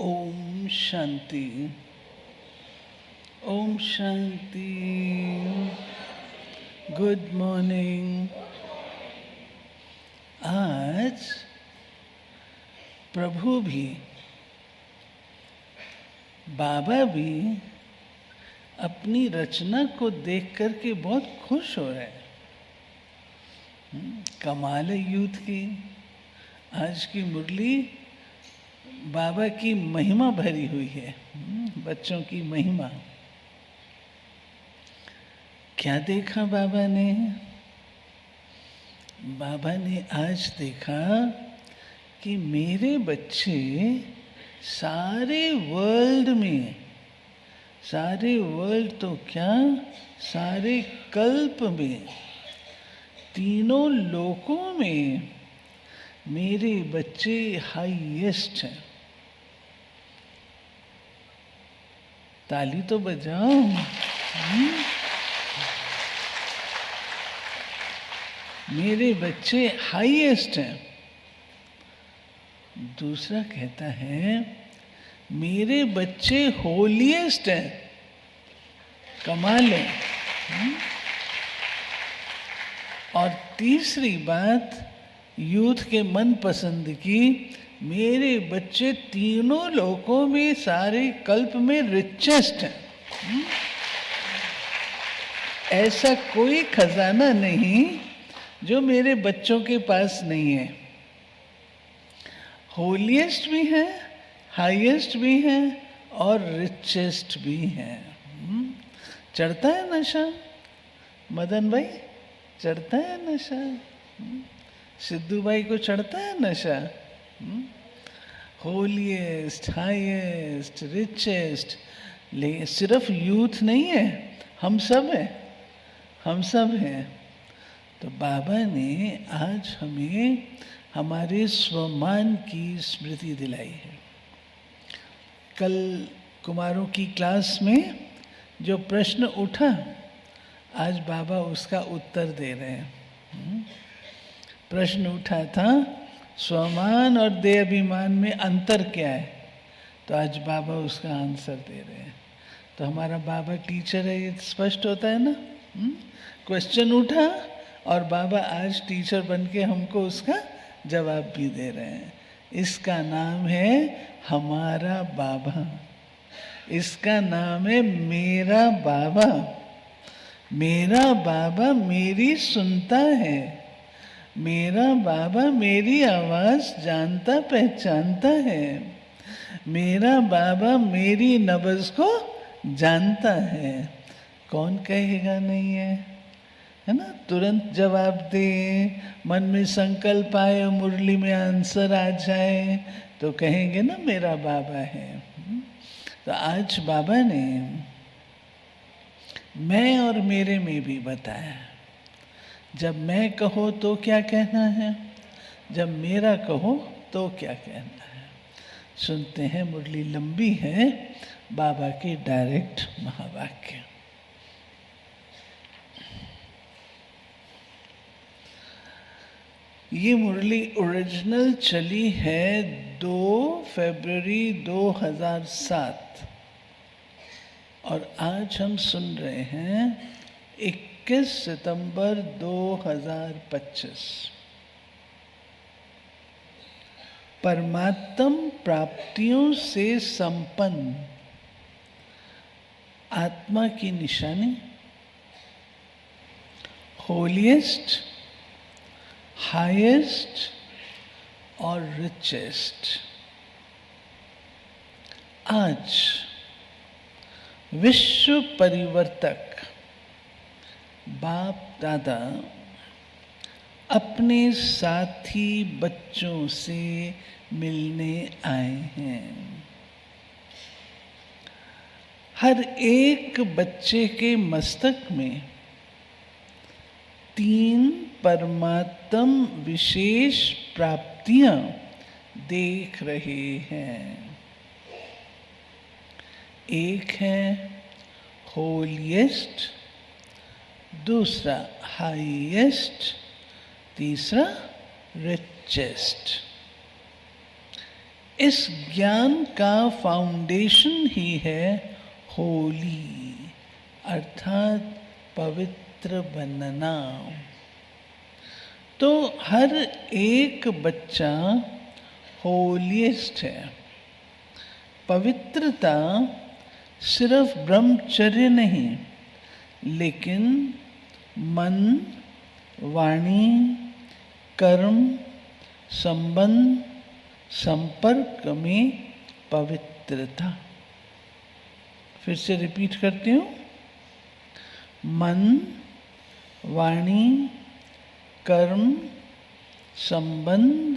Om Shanti. Om Shanti. Good morning. आज प्रभु भी, बाबा भी अपनी रचना को देख करके बहुत खुश हो रहे हैं। कमाल है यूथ की। आज की मुरली बाबा की महिमा भरी हुई है, बच्चों की महिमा। क्या देखा बाबा ने? बाबा ने आज देखा कि मेरे बच्चे सारे वर्ल्ड में, सारे वर्ल्ड तो क्या, सारे कल्प में, तीनों लोकों में मेरे बच्चे हाईएस्ट हैं। ताली तो बजाओ। मेरे बच्चे हाईएस्ट हैं। दूसरा कहता है मेरे बच्चे होलीएस्ट हैं। कमाल है। और तीसरी बात यूथ के मन पसंद की, मेरे बच्चे तीनों लोकों में, सारे कल्प में रिचेस्ट हैं। ऐसा कोई खजाना नहीं जो मेरे बच्चों के पास नहीं है। होलीएस्ट भी है, हाईएस्ट भी है और रिचेस्ट भी है। चढ़ता है नशा मदन भाई? चढ़ता है नशा? सिद्धू भाई को चढ़ता है नशा? Holiest, highest, richest. लेकिन सिर्फ यूथ नहीं है, हम सब हैं, हम सब हैं। तो बाबा ने आज हमें हमारे स्वमान की स्मृति दिलाई है। कल कुमारों की क्लास में जो प्रश्न उठा, आज बाबा उसका उत्तर दे रहे हैं। प्रश्न उठा था स्वमान और देह अभिमान में अंतर क्या है, तो आज बाबा उसका आंसर दे रहे हैं। तो हमारा बाबा टीचर है, ये स्पष्ट होता है ना। क्वेश्चन उठा और बाबा आज टीचर बन के हमको उसका जवाब भी दे रहे हैं। इसका नाम है हमारा बाबा, इसका नाम है मेरा बाबा। मेरा बाबा मेरी सुनता है, मेरा बाबा मेरी आवाज जानता पहचानता है, मेरा बाबा मेरी नब्ज को जानता है। कौन कहेगा नहीं है ना? तुरंत जवाब दे, मन में संकल्प आए, मुरली में आंसर आ जाए तो कहेंगे ना मेरा बाबा है। तो आज बाबा ने मैं और मेरे में भी बताया। जब मैं कहो तो क्या कहना है, जब मेरा कहो तो क्या कहना है। सुनते हैं, मुरली लंबी है, बाबा के डायरेक्ट महावाक्य। ये मुरली ओरिजिनल चली है 2 फरवरी 2007 और आज हम सुन रहे हैं 21 सितंबर 2025। परमात्म प्राप्तियों से संपन्न आत्मा की निशानी, होलीएस्ट, हाईएस्ट और रिचेस्ट। आज विश्व परिवर्तक बाप दादा अपने साथी बच्चों से मिलने आए हैं। हर एक बच्चे के मस्तक में 3 परमात्म विशेष प्राप्तियां देख रहे हैं। एक है होलीएस्ट, दूसरा हाईएस्ट, तीसरा रिचेस्ट। इस ज्ञान का फाउंडेशन ही है होली, अर्थात पवित्र बनना। तो हर एक बच्चा होलिएस्ट है। पवित्रता सिर्फ ब्रह्मचर्य नहीं, लेकिन मन, वाणी, कर्म, संबंध, संपर्क में पवित्रता। फिर से रिपीट करती हूँ, मन, वाणी, कर्म, संबंध,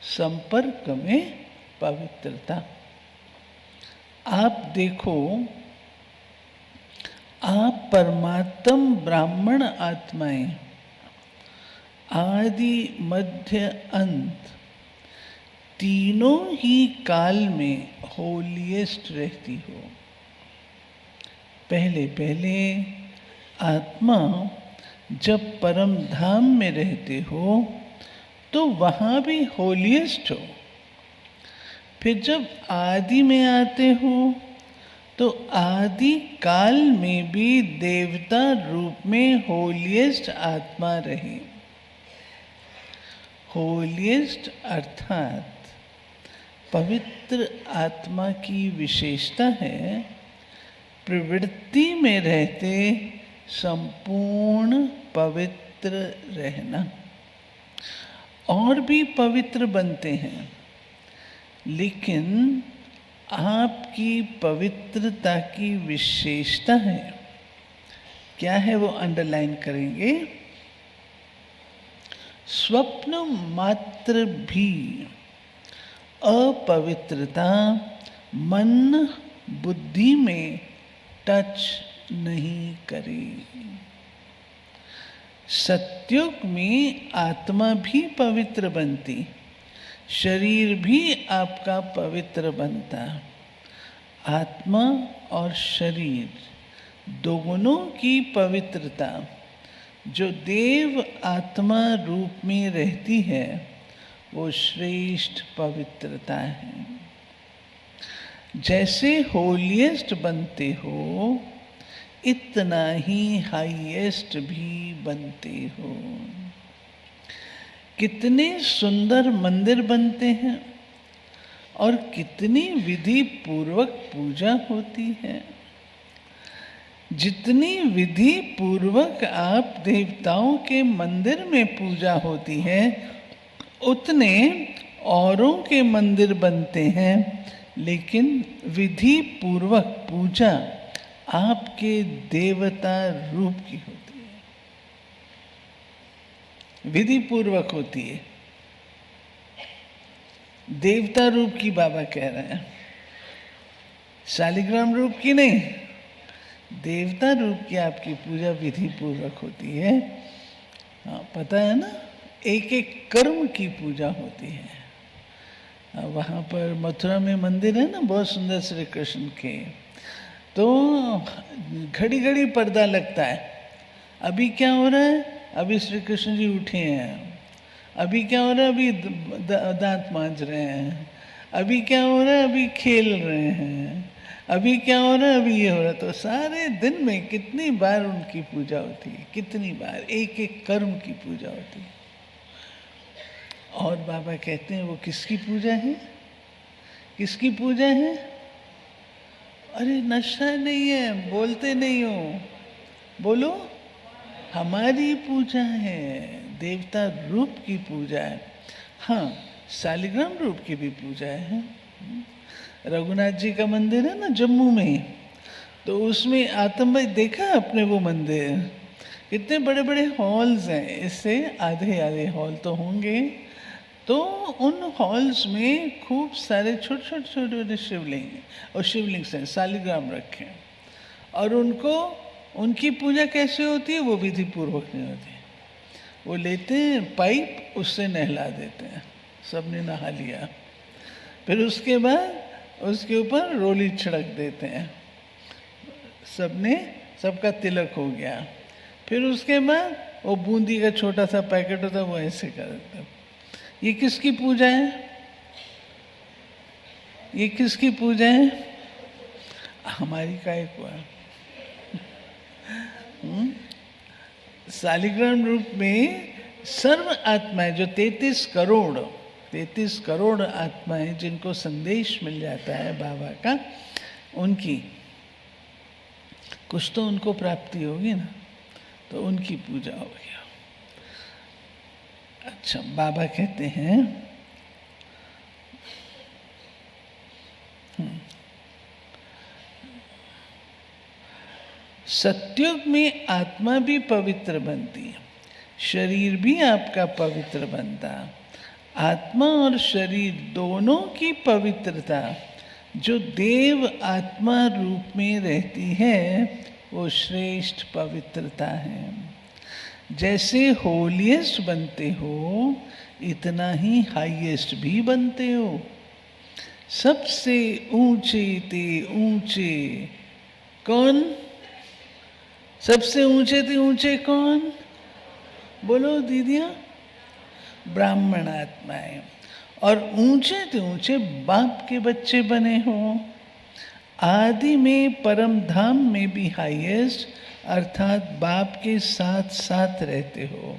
संपर्क में पवित्रता। आप देखो, आप परमात्म ब्राह्मण आत्माएं आदि मध्य अंत तीनों ही काल में होलिएस्ट रहती हो। पहले पहले आत्मा जब परम धाम में रहते हो तो वहाँ भी होलिएस्ट हो। फिर जब आदि में आते हो तो आदि काल में भी देवता रूप में होलिएस्ट आत्मा रहे। होलिएस्ट अर्थात पवित्र आत्मा की विशेषता है प्रवृत्ति में रहते संपूर्ण पवित्र रहना। और भी पवित्र बनते हैं, लेकिन आपकी पवित्रता की विशेषता है, क्या है वो अंडरलाइन करेंगे। स्वप्न मात्र भी अपवित्रता मन बुद्धि में टच नहीं करे। सत्युग में आत्मा भी पवित्र बनती, शरीर भी आपका पवित्र बनता। आत्मा और शरीर दोनों की पवित्रता जो देव आत्मा रूप में रहती है वो श्रेष्ठ पवित्रता है। जैसे होलिएस्ट बनते हो इतना ही हाईएस्ट भी बनते हो। कितने सुंदर मंदिर बनते हैं और कितनी विधि पूर्वक पूजा होती है। जितनी विधि पूर्वक आप देवताओं के मंदिर में पूजा होती है उतने औरों के मंदिर बनते हैं, लेकिन विधि पूर्वक पूजा आपके देवता रूप की होती है, विधि पूर्वक होती है। देवता रूप की बाबा कह रहे हैं, शालिग्राम रूप की नहीं, देवता रूप की आपकी पूजा विधि पूर्वक होती है। हाँ, पता है ना, एक एक कर्म की पूजा होती है। वहाँ पर मथुरा में मंदिर है ना, बहुत सुंदर श्री कृष्ण के, तो घड़ी घड़ी पर्दा लगता है। अभी क्या हो रहा है, अभी श्री कृष्ण जी उठे हैं, अभी क्या हो रहा है, अभी दांत मांज रहे हैं, अभी क्या हो रहा है, अभी खेल रहे हैं, अभी क्या हो रहा है, अभी ये हो रहा है। तो सारे दिन में कितनी बार उनकी पूजा होती है, कितनी बार एक एक कर्म की पूजा होती है। और बाबा कहते हैं वो किसकी पूजा है, किसकी पूजा है। अरे नशा नहीं है, बोलते नहीं हो, बोलो, हमारी पूजा है, देवता रूप की पूजा है। हाँ, शालिग्राम रूप की भी पूजा है। रघुनाथ जी का मंदिर है ना जम्मू में, तो उसमें आतम भाई देखा अपने वो मंदिर, कितने बड़े बड़े हॉल्स हैं, इससे आधे आधे हॉल तो होंगे। तो उन हॉल्स में खूब सारे छोटे छोटे छोटे छोटे शिवलिंग और शिवलिंग से शालिग्राम रखे, और उनको उनकी पूजा कैसे होती है वो विधि पूर्वक नहीं होती। वो लेते हैं पाइप, उससे नहला देते हैं, सबने नहा लिया, फिर उसके बाद उसके ऊपर रोली छिड़क देते हैं, सबने, सबका तिलक हो गया। फिर उसके बाद वो बूंदी का छोटा सा पैकेट होता है वो ऐसे कर देते हैं। ये किसकी पूजा है, ये किसकी पूजा है? हमारी काय को है। शालिग्राम रूप में सर्व आत्माएं जो 33 करोड़ आत्माएं जिनको संदेश मिल जाता है बाबा का, उनकी कुछ तो उनको प्राप्ति होगी ना, तो उनकी पूजा होगी। अच्छा, बाबा कहते हैं सत्युग में आत्मा भी पवित्र बनती है, शरीर भी आपका पवित्र बनता। आत्मा और शरीर दोनों की पवित्रता जो देव आत्मा रूप में रहती है, वो श्रेष्ठ पवित्रता है। जैसे होलीएस्ट बनते हो, इतना ही हाईएस्ट भी बनते हो। सबसे ऊंचे ते ऊंचे कौन? सबसे ऊंचे ते ऊंचे कौन? बोलो दीदियाँ। ब्राह्मण आत्माएं। और ऊंचे ते ऊंचे बाप के बच्चे बने हो। आदि में परम धाम में भी हाईएस्ट, अर्थात बाप के साथ साथ रहते हो।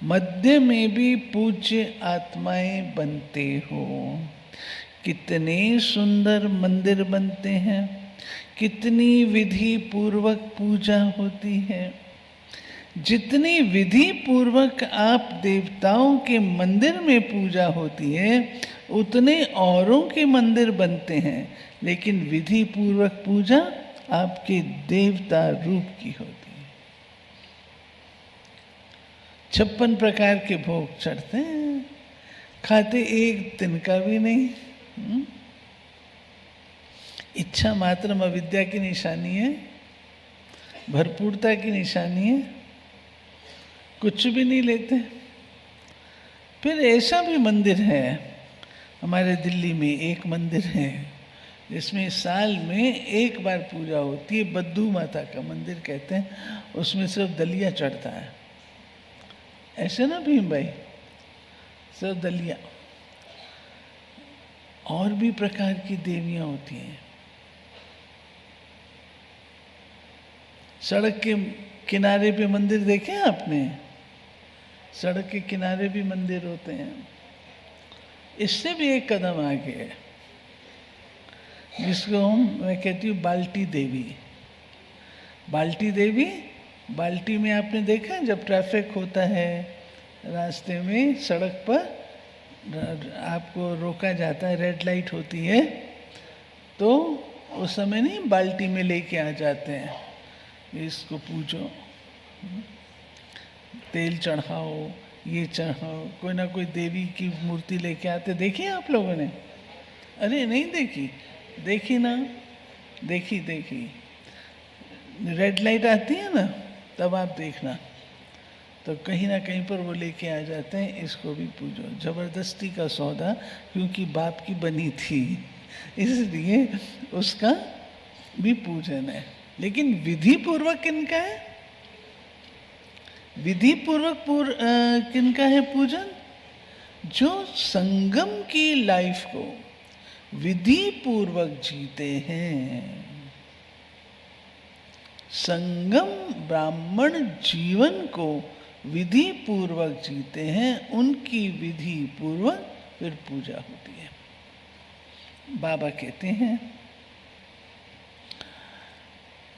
मध्य में भी पूज्य आत्माएं बनते हो। कितने सुंदर मंदिर बनते हैं, कितनी विधि पूर्वक पूजा होती है। जितनी विधि पूर्वक आप देवताओं के मंदिर में पूजा होती है, उतने औरों के मंदिर बनते हैं, लेकिन विधि पूर्वक पूजा आपके देवता रूप की होती है। 56 प्रकार के भोग चढ़ते हैं, खाते एक तिनका भी नहीं। इच्छा मात्र अविद्या की निशानी है, भरपूरता की निशानी है, कुछ भी नहीं लेते। फिर ऐसा भी मंदिर है, हमारे दिल्ली में एक मंदिर है जिसमें साल में एक बार पूजा होती है, बद्दू माता का मंदिर कहते हैं, उसमें सिर्फ दलिया चढ़ता है। ऐसे ना भीम भाई, सिर्फ दलिया। और भी प्रकार की देवियां होती हैं। सड़क के किनारे पे मंदिर देखे हैं आपने? सड़क के किनारे भी मंदिर होते हैं। इससे भी एक कदम आगे है, जिसको मैं कहती हूँ बाल्टी देवी। बाल्टी देवी, बाल्टी में आपने देखा जब ट्रैफिक होता है रास्ते में, सड़क पर आपको रोका जाता है, रेड लाइट होती है, तो उस समय नहीं बाल्टी में लेके आ जाते हैं, इसको पूजो, तेल चढ़ाओ, ये चढ़ाओ, कोई ना कोई देवी की मूर्ति लेके आते। देखी आप लोगों ने? अरे नहीं देखी? देखी ना? देखी। रेड लाइट आती है ना, तब आप देखना, तो कहीं ना कहीं पर वो लेके आ जाते हैं, इसको भी पूजो। जबरदस्ती का सौदा, क्योंकि बाप की बनी थी, इसलिए उसका भी पूजन है। लेकिन विधि पूर्वक किनका है? विधि पूर्वक किनका है पूजन? जो संगम की लाइफ को विधि पूर्वक जीते हैं। संगम ब्राह्मण जीवन को विधि पूर्वक जीते हैं, उनकी विधि पूर्वक फिर पूजा होती है। बाबा कहते हैं,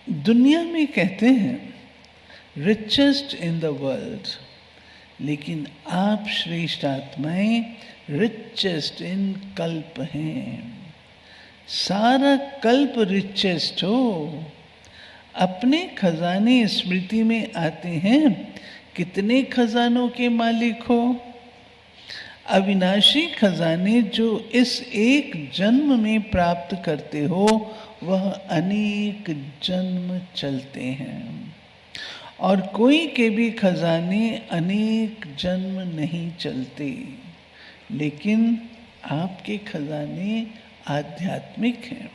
दुनिया में कहते हैं रिचेस्ट इन द वर्ल्ड, लेकिन आप श्रेष्ठ आत्माएं रिचेस्ट इन कल्प हैं। सारा कल्प रिचेस्ट हो। अपने खजाने स्मृति में आते हैं, कितने खजानों के मालिक हो। अविनाशी खजाने जो इस एक जन्म में प्राप्त करते हो, वह अनेक जन्म चलते हैं। और कोई के भी खजाने अनेक जन्म नहीं चलते, लेकिन आपके खजाने आध्यात्मिक हैं।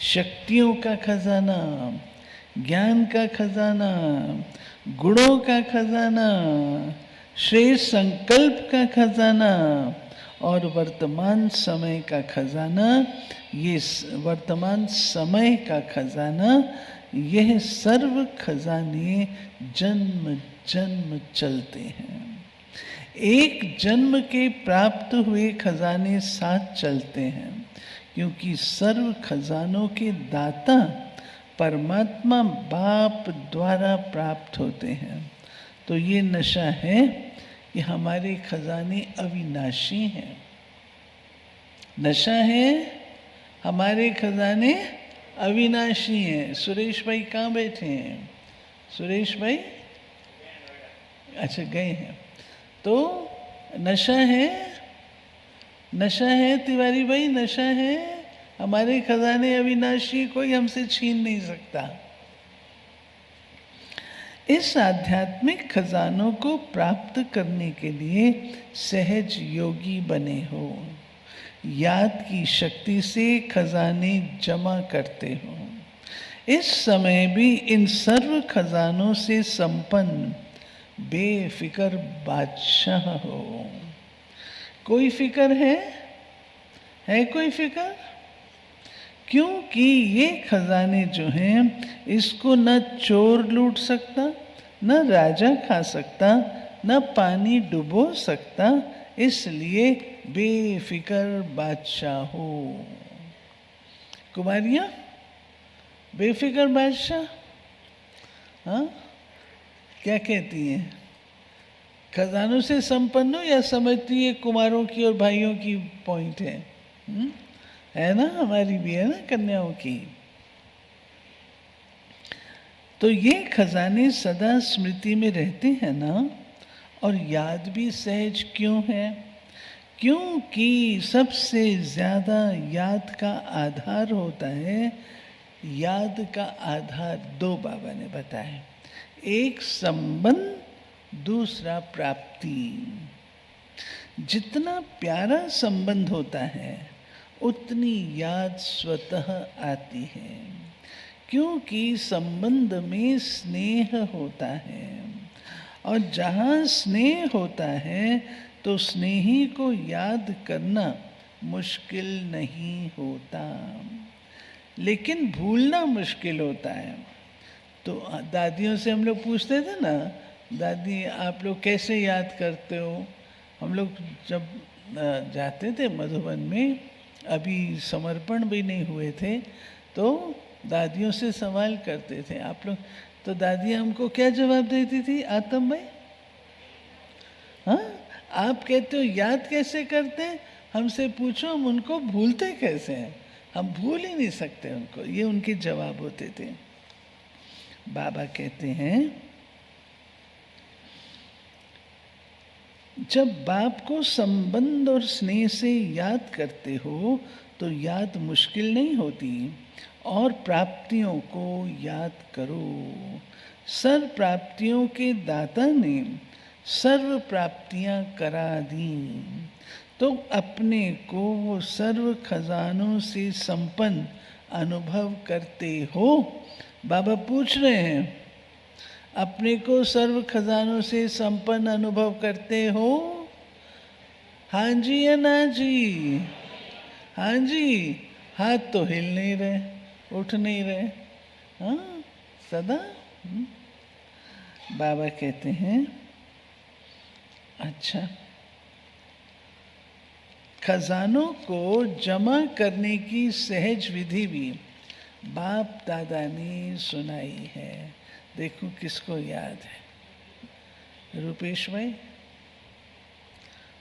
शक्तियों का खजाना, ज्ञान का खजाना, गुणों का खजाना, श्रेष्ठ संकल्प का खजाना और वर्तमान समय का खजाना, ये वर्तमान समय का खजाना, यह सर्व खजाने जन्म जन्म चलते हैं। एक जन्म के प्राप्त हुए खजाने साथ चलते हैं, क्योंकि सर्व खजानों के दाता परमात्मा बाप द्वारा प्राप्त होते हैं। तो ये नशा है कि हमारे खजाने अविनाशी हैं। नशा है हमारे खजाने अविनाशी हैं। सुरेश भाई कहाँ बैठे हैं? सुरेश भाई अच्छा गए हैं। तो नशा है तिवारी भाई, नशा है हमारे खजाने अविनाशी, कोई हमसे छीन नहीं सकता। इस आध्यात्मिक खजानों को प्राप्त करने के लिए सहज योगी बने हो, याद की शक्ति से खजाने जमा करते हो। इस समय भी इन सर्व खजानों से संपन्न बेफिक्र बादशाह हो। कोई फिक्र है कोई फिक्र? क्योंकि ये खजाने जो हैं, इसको न चोर लूट सकता, न राजा खा सकता, न पानी डुबो सकता, इसलिए बेफिक्र बादशाह हो। कुमारियां बेफिक्र बादशाह, हाँ क्या कहती हैं? खजानों से संपन्न हो, या समझती है कुमारों की और भाइयों की पॉइंट है ना? हमारी भी है ना कन्याओं की। तो ये खजाने सदा स्मृति में रहते हैं ना, और याद भी सहज क्यों है? क्योंकि सबसे ज्यादा याद का आधार होता है। याद का आधार दो बाबा ने बताए, एक संबंध, दूसरा प्राप्ति। जितना प्यारा संबंध होता है, उतनी याद स्वतः आती है, क्योंकि संबंध में स्नेह होता है, और जहाँ स्नेह होता है तो स्नेही को याद करना मुश्किल नहीं होता, लेकिन भूलना मुश्किल होता है। तो दादियों से हम लोग पूछते थे ना, दादी आप लोग कैसे याद करते हो? हम लोग जब जाते थे मधुबन में, अभी समर्पण भी नहीं हुए थे, तो दादियों से सवाल करते थे आप लोग, तो दादी हमको क्या जवाब देती थी? आतम भाई, हाँ आप कहते हो याद कैसे करते हैं, हमसे पूछो हम उनको भूलते कैसे हैं, हम भूल ही नहीं सकते उनको। ये उनके जवाब होते थे। बाबा कहते हैं, जब बाप को संबंध और स्नेह से याद करते हो तो याद मुश्किल नहीं होती, और प्राप्तियों को याद करो। सर्व प्राप्तियों के दाता ने सर्व प्राप्तियां करा दी, तो अपने को वो सर्व खजानों से संपन्न अनुभव करते हो। बाबा पूछ रहे हैं, अपने को सर्व खजानों से संपन्न अनुभव करते हो? हाँ जी या ना जी? हाँ जी। हाथ तो हिल नहीं रहे, उठ नहीं रहे, हाँ सदा। बाबा कहते हैं, अच्छा खजानों को जमा करने की सहज विधि भी बाप दादा ने सुनाई है। देखो किसको याद है? रुपेश भाई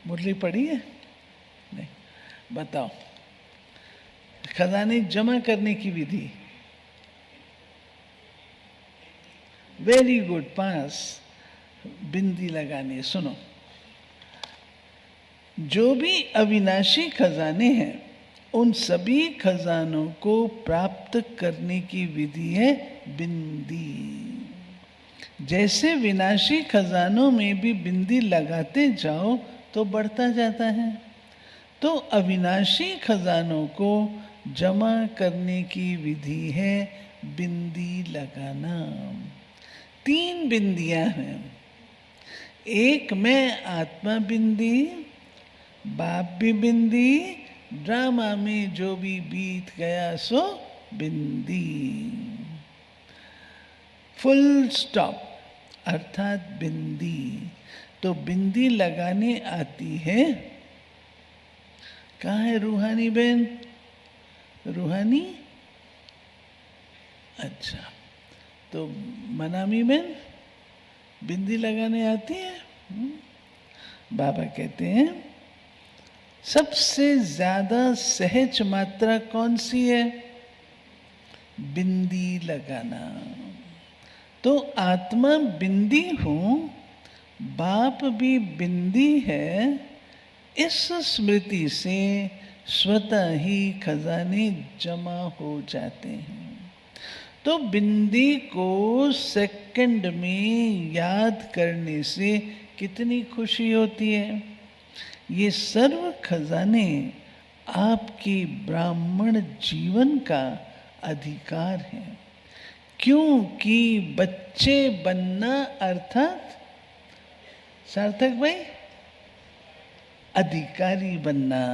मुरली पढ़ी है? नहीं, बताओ खजाने जमा करने की विधि। वेरी गुड, पास। बिंदी लगाने, सुनो। जो भी अविनाशी खजाने हैं, उन सभी खजानों को प्राप्त करने की विधि है बिंदी। जैसे विनाशी खजानों में भी बिंदी लगाते जाओ तो बढ़ता जाता है, तो अविनाशी खजानों को जमा करने की विधि है बिंदी लगाना। 3 बिंदियां हैं। एक में आत्मा बिंदी, बाप भी बिंदी, ड्रामा में जो भी बीत गया सो बिंदी। फुल स्टॉप अर्थात बिंदी। तो बिंदी लगाने आती है। कहाँ है रूहानी बहन? रूहानी, अच्छा। तो मनामी बहन बिंदी लगाने आती है? बाबा कहते हैं सबसे ज्यादा सहज मात्रा कौन सी है? बिंदी लगाना। तो आत्मा बिंदी हूं, बाप भी बिंदी है। इस स्मृति से स्वतः ही खजाने जमा हो जाते हैं। तो बिंदी को सेकंड में याद करने से कितनी खुशी होती है। ये सर्व खजाने आपके ब्राह्मण जीवन का अधिकार है। क्योंकि बच्चे बनना अर्थात सार्थक भाई अधिकारी बनना,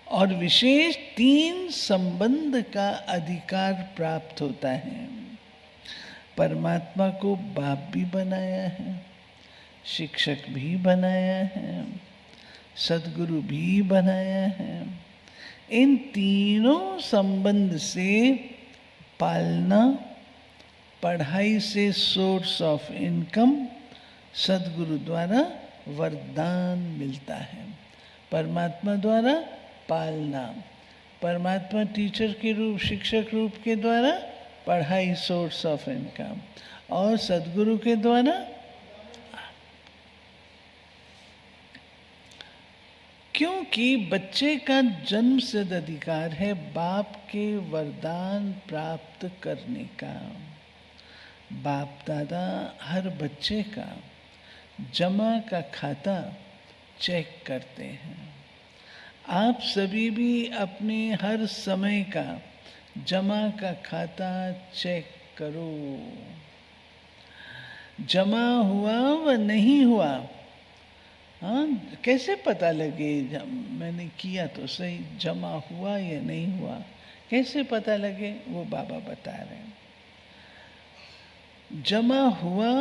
और विशेष 3 संबंध का अधिकार प्राप्त होता है। परमात्मा को बाप भी बनाया है, शिक्षक भी बनाया है, सद्गुरु भी बनाया है। इन तीनों संबंध से पालना, पढ़ाई से सोर्स ऑफ इनकम, सद्गुरु द्वारा वरदान मिलता है। परमात्मा द्वारा पालना, परमात्मा टीचर के रूप, शिक्षक रूप के द्वारा पढ़ाई सोर्स ऑफ इनकम, और सद्गुरु के द्वारा क्योंकि बच्चे का जन्म सिद्ध अधिकार है बाप के वरदान प्राप्त करने का। बाप दादा हर बच्चे का जमा का खाता चेक करते हैं। आप सभी भी अपने हर समय का जमा का खाता चेक करो। जमा हुआ व नहीं हुआ, हाँ, कैसे पता लगे? मैंने किया तो सही, जमा हुआ या नहीं हुआ, कैसे पता लगे? वो बाबा बता रहे हैं। जमा हुआ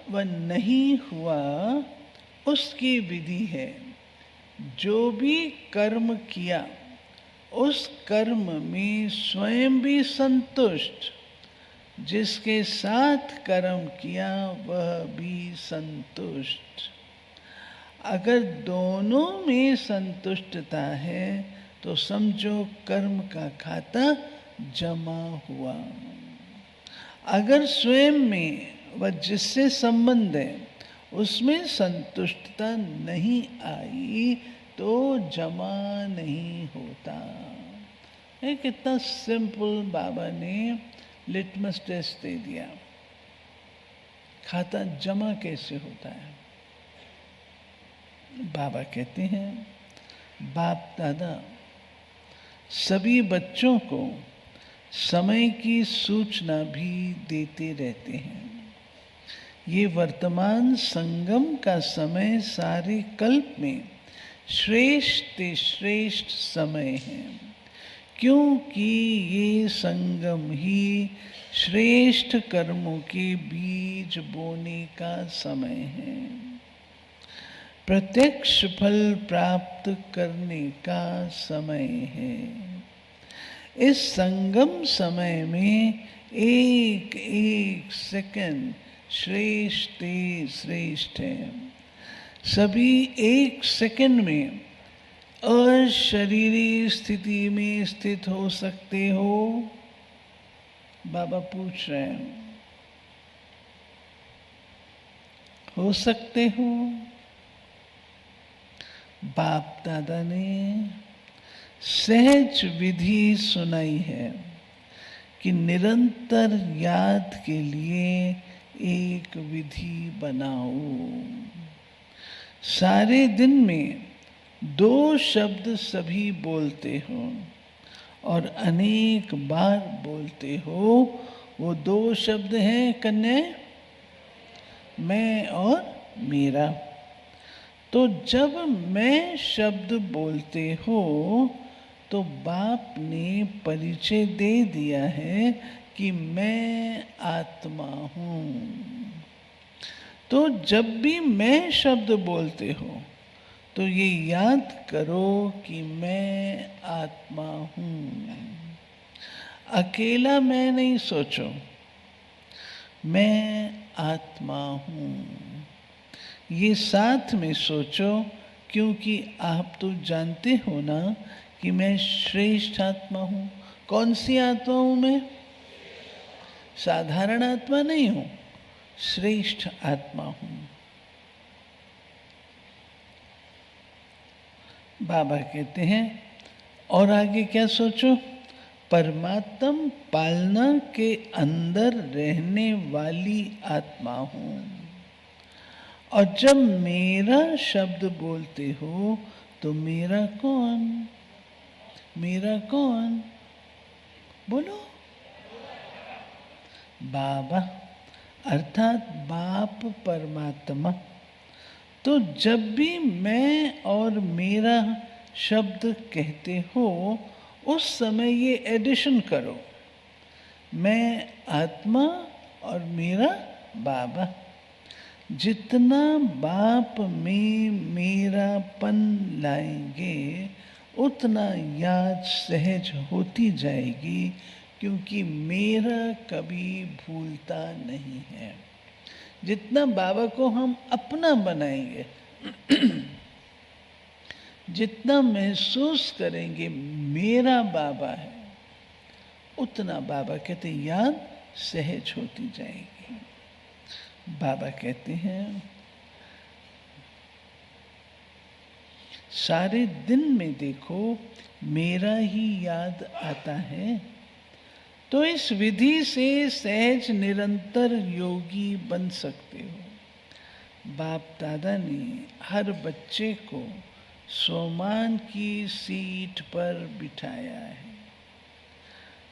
व नहीं हुआ उसकी विधि है। जो भी कर्म किया उस कर्म में स्वयं भी संतुष्ट, जिसके साथ कर्म किया वह भी संतुष्ट। अगर दोनों में संतुष्टता है तो समझो कर्म का खाता जमा हुआ। अगर स्वयं में व जिससे संबंध है उसमें संतुष्टता नहीं आई तो जमा नहीं होता। ये कितना सिंपल बाबा ने लिटमस टेस्ट दे दिया। खाता जमा कैसे होता है? बाबा कहते हैं बाप दादा सभी बच्चों को समय की सूचना भी देते रहते हैं। ये वर्तमान संगम का समय सारे कल्प में श्रेष्ठ श्रेष्ठ समय है, क्योंकि ये संगम ही श्रेष्ठ कर्मों के बीज बोने का समय है, प्रत्यक्ष फल प्राप्त करने का समय है। इस संगम समय में एक एक सेकंड श्रेष्ठ श्रेष्ठ है। सभी एक सेकंड में अशरीरी स्थिति में स्थित हो सकते हो। बाबा पूछ रहे हैं, हो सकते हो? बाप दादा ने सहज विधि सुनाई है कि निरंतर याद के लिए एक विधि बनाओ। सारे दिन में 2 शब्द सभी बोलते हो और अनेक बार बोलते हो। वो 2 शब्द हैं कन्या, मैं और मेरा। तो जब मैं शब्द बोलते हो तो बाप ने परिचय दे दिया है कि मैं आत्मा हूँ। तो जब भी मैं शब्द बोलते हो तो ये याद करो कि मैं आत्मा हूँ। अकेला मैं नहीं सोचो, मैं आत्मा हूँ। ये साथ में सोचो, क्योंकि आप तो जानते हो ना कि मैं श्रेष्ठ आत्मा हूँ। कौन सी आत्मा हूँ मैं? साधारण आत्मा नहीं हूँ, श्रेष्ठ आत्मा हूँ। बाबा कहते हैं और आगे क्या सोचो? परमात्म पालना के अंदर रहने वाली आत्मा हूँ। और जब मेरा शब्द बोलते हो तो मेरा कौन? मेरा कौन? बोलो। बाबा अर्थात बाप परमात्मा। तो जब भी मैं और मेरा शब्द कहते हो उस समय ये एडिशन करो, मैं आत्मा और मेरा बाबा। जितना बाप में मेरापन लाएंगे उतना याद सहज होती जाएगी, क्योंकि मेरा कभी भूलता नहीं है। जितना बाबा को हम अपना बनाएंगे जितना महसूस करेंगे मेरा बाबा है, उतना बाबा कहते याद सहज होती जाएगी। बाबा कहते हैं सारे दिन में देखो मेरा ही याद आता है। तो इस विधि से सहज निरंतर योगी बन सकते हो। बाप दादा ने हर बच्चे को स्वमान की सीट पर बिठाया है।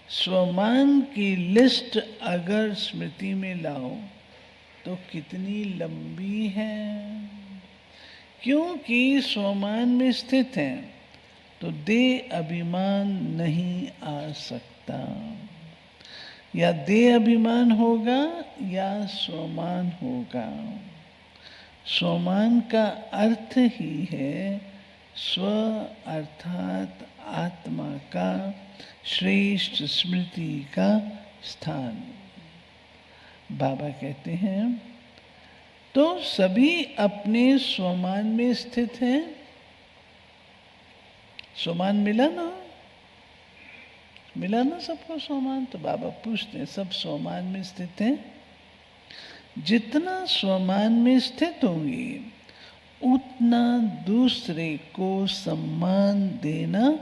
स्वमान की लिस्ट अगर स्मृति में लाओ तो कितनी लंबी है, क्योंकि स्वमान में स्थित है तो देह अभिमान नहीं आ सकता। या देह अभिमान होगा या स्वमान होगा। स्वमान का अर्थ ही है स्व अर्थात आत्मा का श्रेष्ठ स्मृति का स्थान। बाबा कहते हैं तो सभी अपने स्वमान में स्थित हैं। स्वमान मिला ना? मिला ना सबको स्वमान? तो बाबा पूछते हैं सब स्वमान में स्थित हैं? जितना स्वमान में स्थित होंगे उतना दूसरे को सम्मान देना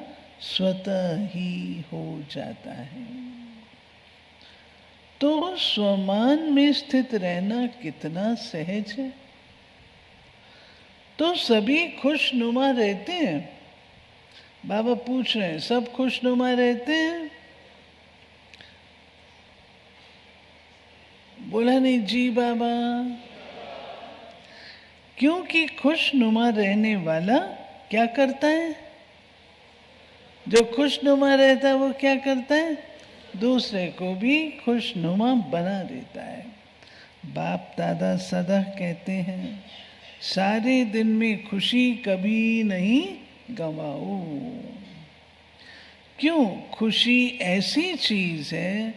स्वतः ही हो जाता है। तो स्वमान में स्थित रहना कितना सहज है। तो सभी खुशनुमा रहते हैं। बाबा पूछ रहे हैं सब खुशनुमा रहते हैं? बोला नहीं जी बाबा। क्योंकि खुशनुमा रहने वाला क्या करता है? जो खुशनुमा रहता है वो क्या करता है? दूसरे को भी खुशनुमा बना देता है। बाप दादा सदा कहते हैं सारे दिन में खुशी कभी नहीं गंवाओ। क्यों? खुशी ऐसी चीज है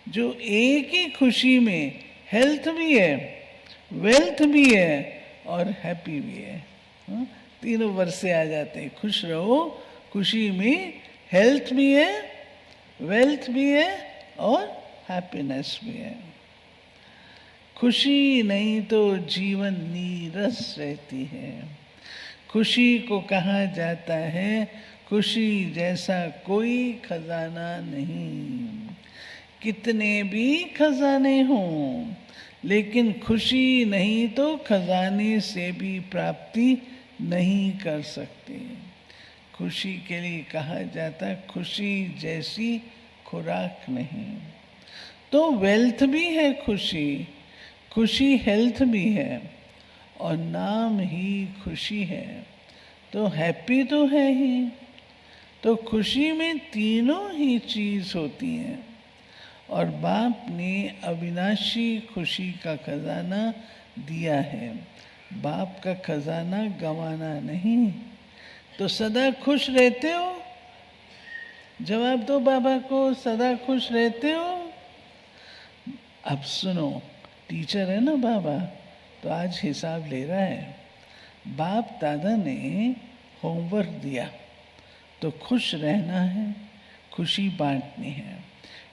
जो एक ही खुशी में हेल्थ भी है, वेल्थ भी है और हैप्पी भी है। तीनों वर्षे आ जाते हैं। खुश रहो, खुशी में हेल्थ भी है, वेल्थ भी है और हैप्पीनेस भी है। खुशी नहीं तो जीवन नीरस रहती है। खुशी को कहा जाता है खुशी जैसा कोई खजाना नहीं। कितने भी खजाने हों, लेकिन खुशी नहीं तो खजाने से भी प्राप्ति नहीं कर सकते। खुशी के लिए कहा जाता है खुशी जैसी खुराक नहीं। तो वेल्थ भी है खुशी, खुशी हेल्थ भी है और नाम ही खुशी है, तो हैप्पी तो है ही। तो खुशी में तीनों ही चीज होती हैं, और बाप ने अविनाशी खुशी का खजाना दिया है। बाप का खजाना गंवाना नहीं। तो सदा खुश रहते हो? जवाब दो बाबा को, सदा खुश रहते हो? अब सुनो, टीचर है ना बाबा, तो आज हिसाब ले रहा है। बाप दादा ने होमवर्क दिया, तो खुश रहना है, खुशी बांटनी है।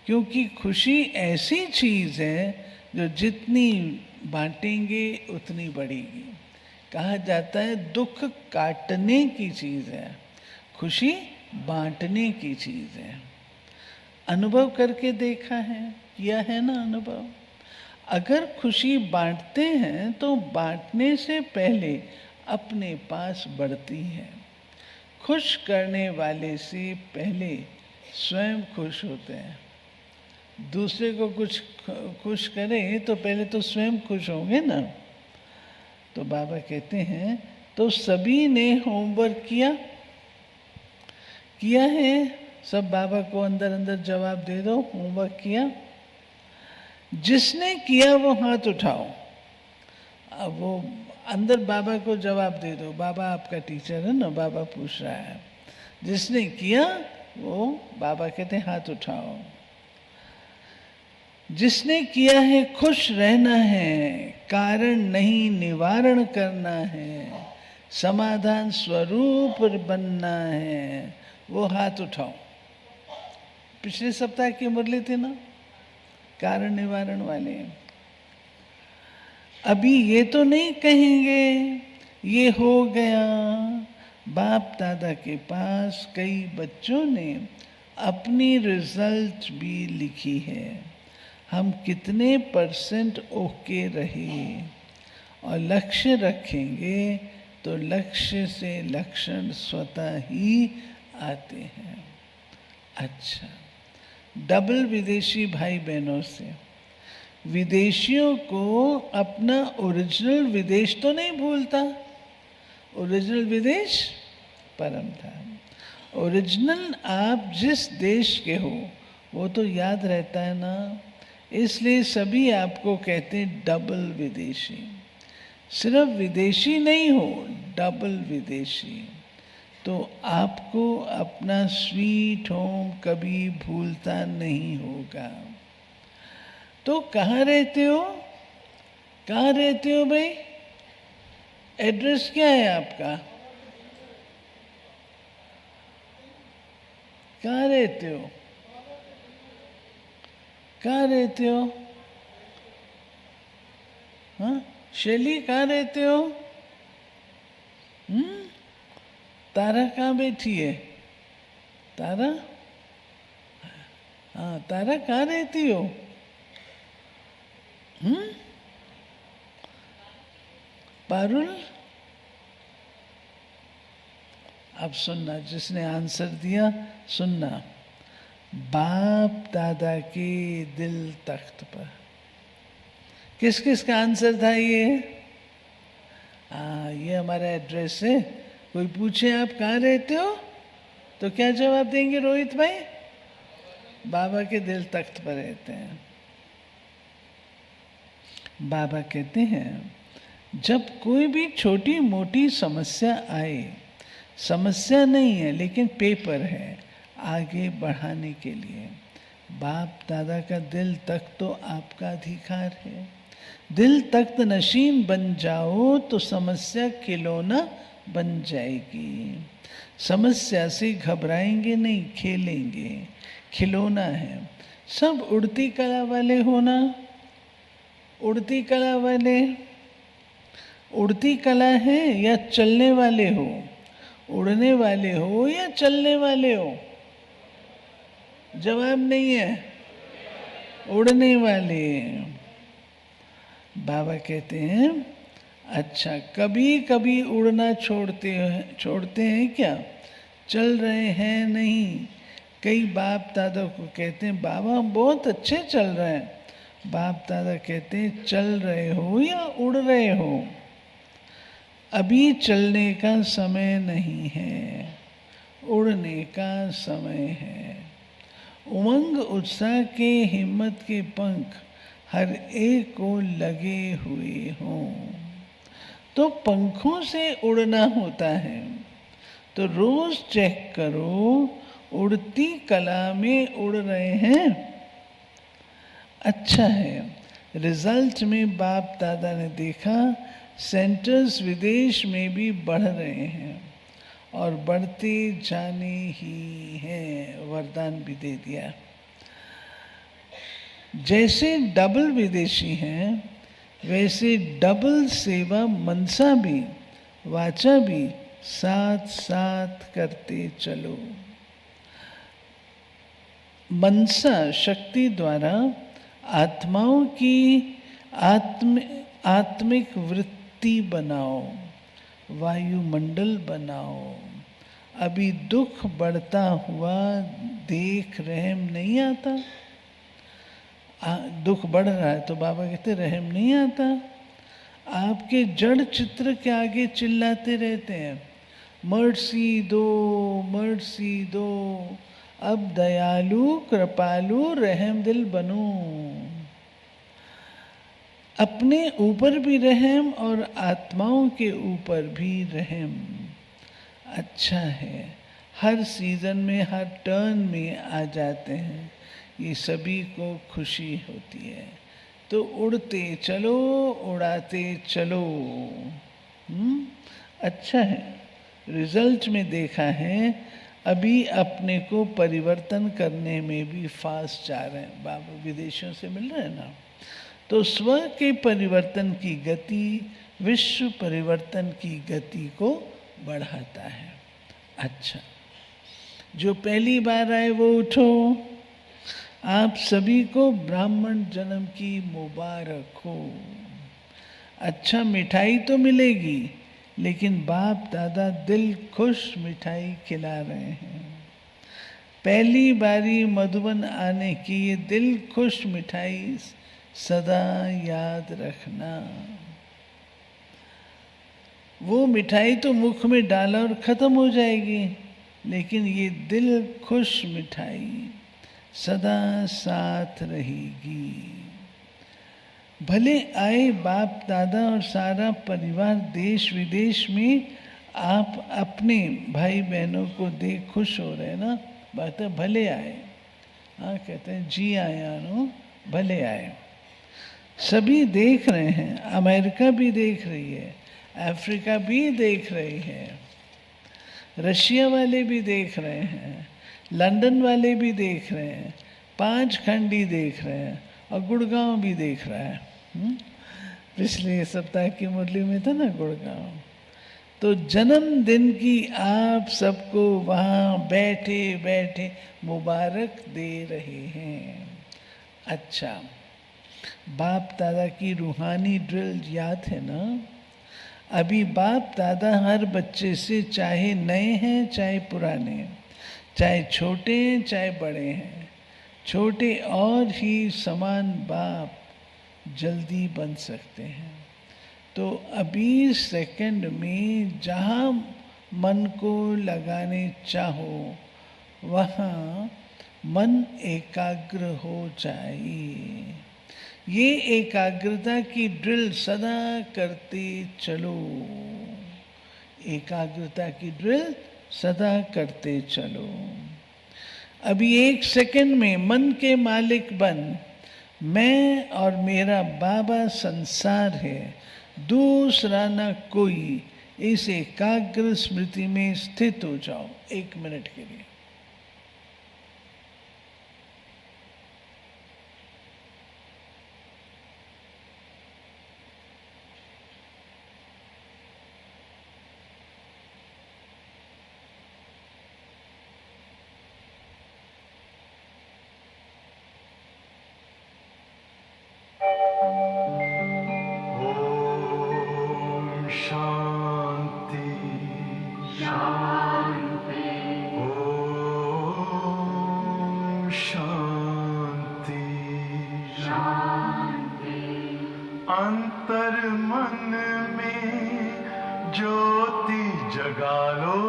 क्योंकि खुशी ऐसी चीज है जो जितनी बांटेंगे उतनी बढ़ेगी। कहा जाता है दुख काटने की चीज है, खुशी बांटने की चीज है। अनुभव करके देखा है, किया है ना अनुभव। अगर खुशी बांटते हैं तो बांटने से पहले अपने पास बढ़ती है। खुश करने वाले से पहले स्वयं खुश होते हैं। दूसरे को कुछ खुश करें तो पहले तो स्वयं खुश होंगे ना। तो बाबा कहते हैं, तो सभी ने होमवर्क किया है। सब बाबा को अंदर अंदर जवाब दे दो, होमवर्क किया? जिसने किया वो हाथ उठाओ। अब वो अंदर बाबा को जवाब दे दो, बाबा आपका टीचर है ना, बाबा पूछ रहा है। जिसने किया वो बाबा कहते हैं हाथ उठाओ। जिसने किया है खुश रहना है, कारण नहीं निवारण करना है, समाधान स्वरूप बनना है, वो हाथ उठाओ। पिछले सप्ताह की मुरली थी ना, कारण निवारण वाले। अभी ये तो नहीं कहेंगे ये हो गया। बाप दादा के पास कई बच्चों ने अपनी रिजल्ट भी लिखी है, हम कितने परसेंट ओके रहे। और लक्ष्य रखेंगे तो लक्ष्य से लक्षण स्वतः ही आते हैं। अच्छा, डबल विदेशी भाई बहनों से, विदेशियों को अपना ओरिजिनल विदेश तो नहीं भूलता। ओरिजिनल विदेश परम धाम। ओरिजिनल आप जिस देश के हो वो तो याद रहता है ना, इसलिए सभी आपको कहते हैं डबल विदेशी। सिर्फ विदेशी नहीं हो, डबल विदेशी। तो आपको अपना स्वीट होम कभी भूलता नहीं होगा। तो कहाँ रहते हो? कहाँ रहते हो भाई? एड्रेस क्या है आपका? कहाँ रहते हो? कहाँ रहते हो? हाँ, शैली कहाँ रहते हो? तारा कहाँ बैठी है? तारा? हाँ, तारा कहाँ रहती हो? पारुल? अब सुनना, जिसने आंसर दिया सुनना। बाप दादा के दिल तख्त पर। किस किस का आंसर था ये? ये हमारा एड्रेस है। कोई पूछे आप कहाँ रहते हो तो क्या जवाब देंगे रोहित भाई? बाबा के दिल तख्त पर रहते हैं। बाबा कहते हैं, जब कोई भी छोटी मोटी समस्या आए, समस्या नहीं है लेकिन पेपर है आगे बढ़ाने के लिए, बाप दादा का दिल तख्त तो आपका अधिकार है। दिल तख्त नशीन बन जाओ तो समस्या खिलौना बन जाएगी। समस्या से घबराएंगे नहीं, खेलेंगे, खिलौना है। सब उड़ती कला वाले हो ना? उड़ती कला वाले? उड़ती कला है या चलने वाले हो? उड़ने वाले हो या चलने वाले हो? जवाब नहीं है। उड़ने वाले। बाबा कहते हैं, अच्छा कभी कभी उड़ना छोड़ते हैं क्या? चल रहे हैं नहीं। कई बाप दादा को कहते हैं, बाबा हम बहुत अच्छे चल रहे हैं। बाप दादा कहते हैं, चल रहे हो या उड़ रहे हो? अभी चलने का समय नहीं है, उड़ने का समय है। उमंग उत्साह के हिम्मत के पंख हर एक को लगे हुए हों। तो पंखों से उड़ना होता है, तो रोज चेक करो उड़ती कला में उड़ रहे हैं। अच्छा है, रिजल्ट में बाप दादा ने देखा सेंटर्स विदेश में भी बढ़ रहे हैं और बढ़ते जाने ही हैं। वरदान भी दे दिया। जैसे डबल विदेशी हैं, वैसे डबल सेवा मनसा भी वाचा भी साथ साथ करते चलो। मनसा शक्ति द्वारा आत्माओं की आत्मिक वृत्ति बनाओ, वायुमंडल बनाओ। अभी दुख बढ़ता हुआ देख रहम नहीं आता। दुख बढ़ रहा है तो बाबा कहते रहम नहीं आता। आपके जड़ चित्र के आगे चिल्लाते रहते हैं, मर्सी दो, मर्सी दो, अब दयालु कृपालु रहम दिल बनो। अपने ऊपर भी रहम और आत्माओं के ऊपर भी रहम। अच्छा है, हर सीजन में हर टर्न में आ जाते हैं, ये सभी को खुशी होती है। तो उड़ते चलो, उड़ाते चलो। अच्छा है, रिजल्ट में देखा है अभी अपने को परिवर्तन करने में भी फास्ट जा रहे हैं। बाबा विदेशों से मिल रहे हैं ना, तो स्व के परिवर्तन की गति विश्व परिवर्तन की गति को बढ़ाता है। अच्छा, जो पहली बार आए वो उठो। आप सभी को ब्राह्मण जन्म की मुबारक हो। अच्छा, मिठाई तो मिलेगी, लेकिन बाप दादा दिल खुश मिठाई खिला रहे हैं। पहली बारी मधुबन आने की ये दिल खुश मिठाई सदा याद रखना। वो मिठाई तो मुख में डाला और खत्म हो जाएगी, लेकिन ये दिल खुश मिठाई सदा साथ रहेगी। भले आए बाप दादा और सारा परिवार देश विदेश में, आप अपने भाई बहनों को देख खुश हो रहे हैं ना। बात है भले आए, हाँ कहते हैं जी आया नो, भले आए। सभी देख रहे हैं, अमेरिका भी देख रही है, अफ्रीका भी देख रही है, रशिया वाले भी देख रहे हैं, लंदन वाले भी देख रहे हैं, 5 खंडी देख रहे हैं और गुड़गांव भी देख रहा है। पिछले सप्ताह की मुरली में था ना गुड़गांव। तो जन्मदिन की आप सबको वहाँ बैठे बैठे मुबारक दे रहे हैं। अच्छा, बाप दादा की रूहानी ड्रिल याद है ना। अभी बाप दादा हर बच्चे से, चाहे नए हैं चाहे पुराने, चाहे छोटे हैं चाहे बड़े हैं, छोटे और ही समान बाप जल्दी बन सकते हैं। तो अभी सेकंड में जहाँ मन को लगाने चाहो वहाँ मन एकाग्र हो जाए। ये एकाग्रता की ड्रिल सदा करते चलो। एकाग्रता की ड्रिल सदा करते चलो। अभी 1 सेकंड में मन के मालिक बन। मैं और मेरा बाबा संसार है, दूसरा न कोई। इस एकाग्र स्मृति में स्थित हो जाओ 1 मिनट के लिए। अंतर मन में ज्योति जगा लो,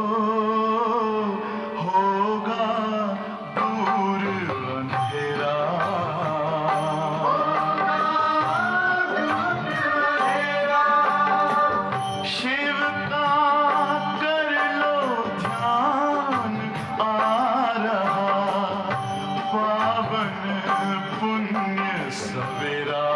होगा दूर अंधेरा। शिव का कर लो ध्यान, आ रहा पावन पुण्य सवेरा।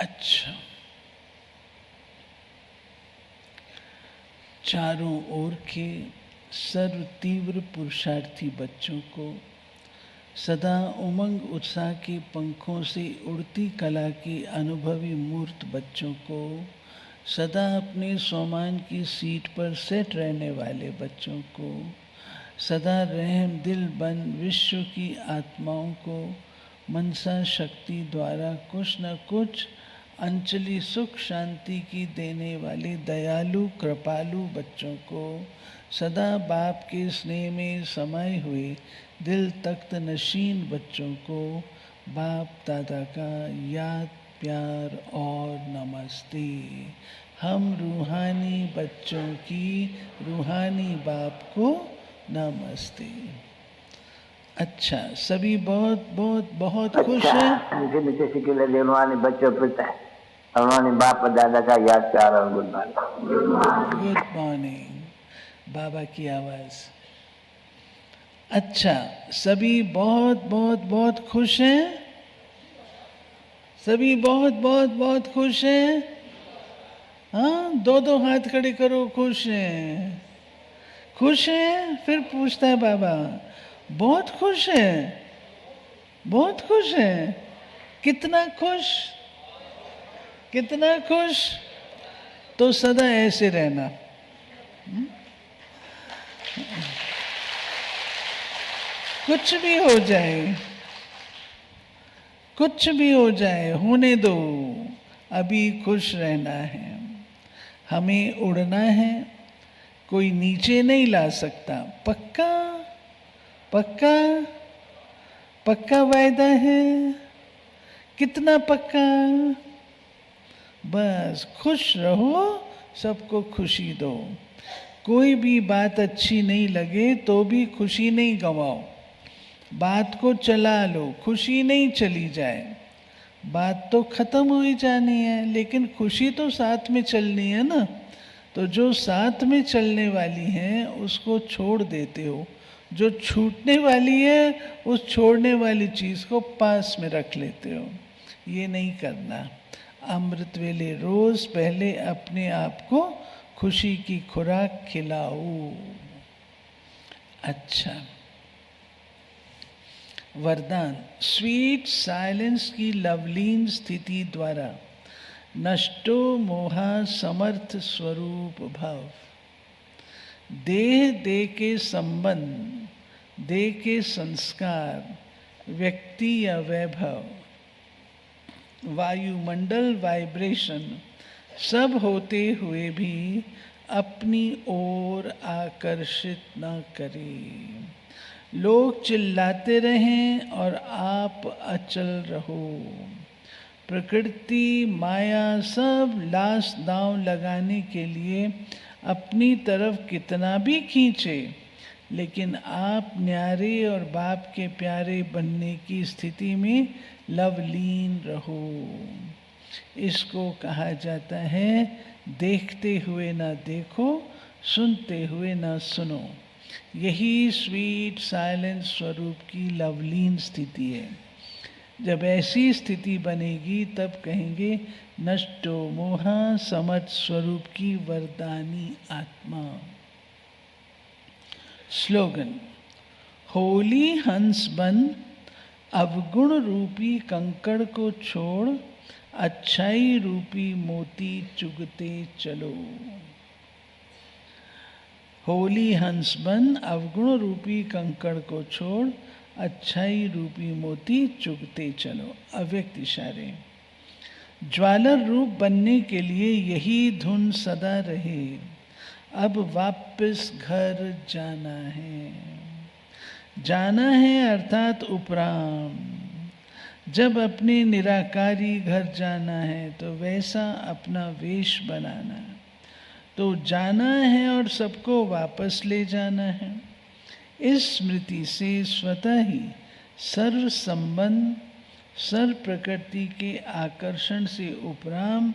अच्छा, चारों ओर के सर्व तीव्र पुरुषार्थी बच्चों को, सदा उमंग उत्साह के पंखों से उड़ती कला के अनुभवी मूर्त बच्चों को, सदा अपने सोमान की सीट पर सेट रहने वाले बच्चों को, सदा रहम दिल बन विश्व की आत्माओं को मनसा शक्ति द्वारा कुछ न कुछ अंचली सुख शांति की देने वाले दयालु कृपालु बच्चों को, सदा बाप के स्नेह में समाये हुए दिल तख्त नशीन बच्चों को बाप दादा का याद प्यार और नमस्ते। हम रूहानी बच्चों की रूहानी बाप को नमस्ते। अच्छा, सभी बहुत बहुत बहुत खुश हैं। मीठे मीठे सिक्के लगे रूहानी बच्चों पर रूहानी बाप दादा का याद प्यार और गुड मॉर्निंग। गुड मॉर्निंग, बाबा की आवाज। अच्छा, सभी बहुत बहुत बहुत खुश हैं। सभी बहुत बहुत बहुत खुश हैं। हाँ, दो दो हाथ खड़े करो। खुश हैं, खुश हैं। फिर पूछता है बाबा, बहुत खुश हैं, बहुत खुश हैं। कितना खुश, कितना खुश। तो सदा ऐसे रहना। कुछ भी हो जाए, कुछ भी हो जाए, होने दो, अभी खुश रहना है। हमें उड़ना है, कोई नीचे नहीं ला सकता। पक्का पक्का पक्का वायदा है? कितना पक्का? बस खुश रहो, सबको खुशी दो। कोई भी बात अच्छी नहीं लगे तो भी खुशी नहीं गंवाओ, बात को चला लो, खुशी नहीं चली जाए। बात तो खत्म हो ही जानी है, लेकिन खुशी तो साथ में चलनी है ना। तो जो साथ में चलने वाली है उसको छोड़ देते हो, जो छूटने वाली है उस छोड़ने वाली चीज को पास में रख लेते हो। ये नहीं करना। अमृत वेले रोज पहले अपने आप को खुशी की खुराक खिलाओ। अच्छा, वरदान। स्वीट साइलेंस की लवलीन स्थिति द्वारा नष्टो मोहा समर्थ स्वरूप भाव। देह दे के संबंध, देह के संस्कार, व्यक्ति या वैभव, वायुमंडल, वाइब्रेशन सब होते हुए भी अपनी ओर आकर्षित न करें। लोग चिल्लाते रहें और आप अचल रहो। प्रकृति, माया सब लाश दांव लगाने के लिए अपनी तरफ कितना भी खींचे, लेकिन आप न्यारे और बाप के प्यारे बनने की स्थिति में लवलीन रहो। इसको कहा जाता है देखते हुए ना देखो, सुनते हुए ना सुनो। यही स्वीट साइलेंस स्वरूप की लवलीन स्थिति है। जब ऐसी स्थिति बनेगी तब कहेंगे नष्टो मोहा समर्थ स्वरूप की वरदानी आत्मा। स्लोगन। होली हंस बन, अवगुण रूपी कंकड़ को छोड़, अच्छाई रूपी मोती चुगते चलो। होली हंस बन, अवगुण रूपी कंकड़ को छोड़, अच्छाई रूपी मोती चुगते चलो। अव्यक्त इशारे। ज्वालर रूप बनने के लिए यही धुन सदा रहे। अब वापस घर जाना है। जाना है अर्थात उपराम। जब अपने निराकारी घर जाना है तो वैसा अपना वेश बनाना है। तो जाना है और सबको वापस ले जाना है। इस स्मृति से स्वतः ही सर्व संबंध, सर्व प्रकृति के आकर्षण से उपराम